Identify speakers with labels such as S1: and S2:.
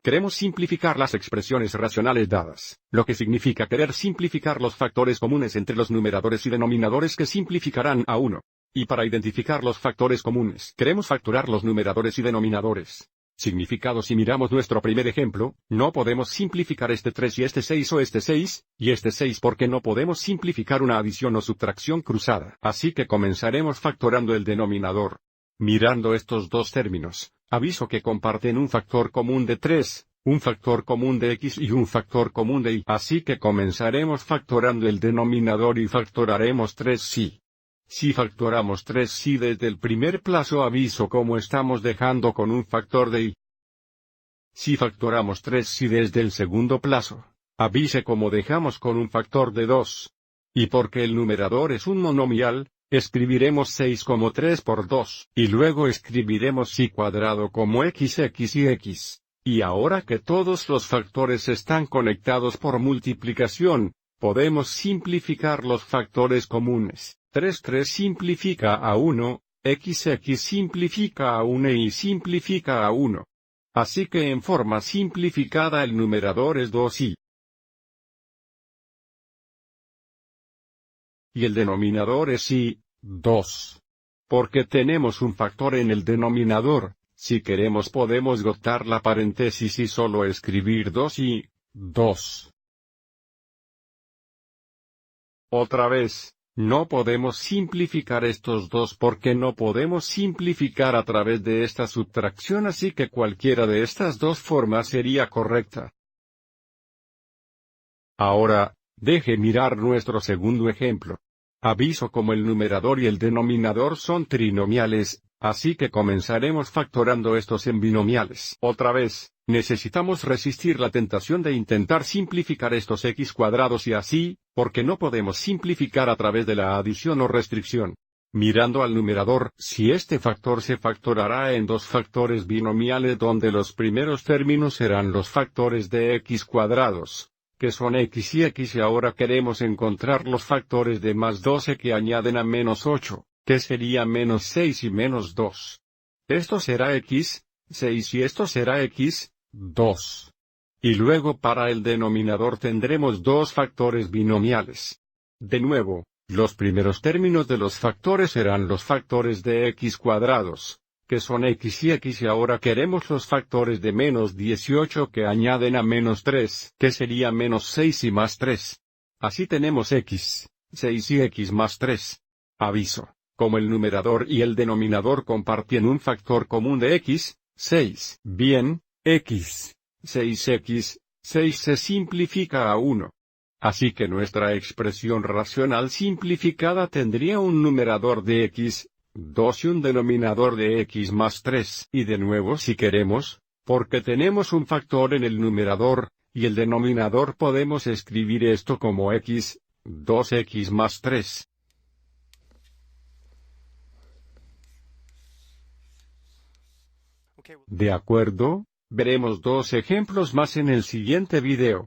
S1: Queremos simplificar las expresiones racionales dadas, lo que significa querer simplificar los factores comunes entre los numeradores y denominadores que simplificarán a 1. Y para identificar los factores comunes, queremos factorar los numeradores y denominadores. Significado: si miramos nuestro primer ejemplo, no podemos simplificar este 3 y este 6 o este 6, y este 6 porque no podemos simplificar una adición o subtracción cruzada. Así que comenzaremos factorando el denominador. Mirando estos dos términos, aviso que comparten un factor común de 3, un factor común de x y un factor común de y. Así que comenzaremos factorando el denominador y factoraremos 3y. Si factoramos 3y desde el primer plazo, aviso cómo estamos dejando con un factor de y. Si factoramos 3y desde el segundo plazo, avise cómo dejamos con un factor de 2. Y porque el numerador es un monomial, escribiremos 6 como 3 por 2, y luego escribiremos y cuadrado como x y x. Y ahora que todos los factores están conectados por multiplicación, podemos simplificar los factores comunes. 3 simplifica a 1, x simplifica a 1 y simplifica a 1. Así que en forma simplificada el numerador es 2y. Y el denominador es y, 2. Porque tenemos un factor en el denominador, si queremos podemos botar la paréntesis y solo escribir 2y, 2. Otra vez, no podemos simplificar estos dos porque no podemos simplificar a través de esta subtracción, así que cualquiera de estas dos formas sería correcta. Ahora, deje mirar nuestro segundo ejemplo. Aviso como el numerador y el denominador son trinomiales, así que comenzaremos factorando estos en binomiales. Otra vez, necesitamos resistir la tentación de intentar simplificar estos x cuadrados y así, porque no podemos simplificar a través de la adición o restricción. Mirando al numerador, si este factor se factorará en dos factores binomiales donde los primeros términos serán los factores de x cuadrados, que son x y ahora queremos encontrar los factores de más 12 que añaden a menos 8, que sería menos 6 y menos 2. Esto será x, 6 y esto será x, 2. Y luego para el denominador tendremos dos factores binomiales. De nuevo, los primeros términos de los factores serán los factores de x cuadrados, que son x y ahora queremos los factores de menos 18 que añaden a menos 3, que sería menos 6 y más 3. Así tenemos x, 6 y x más 3. Aviso, como el numerador y el denominador comparten un factor común de x, 6. Bien, x, 6x, 6 se simplifica a 1. Así que nuestra expresión racional simplificada tendría un numerador de x, 2 y un denominador de x más 3. Y de nuevo si queremos, porque tenemos un factor en el numerador, y el denominador podemos escribir esto como x, 2x más 3. ¿De acuerdo? Veremos dos ejemplos más en el siguiente video.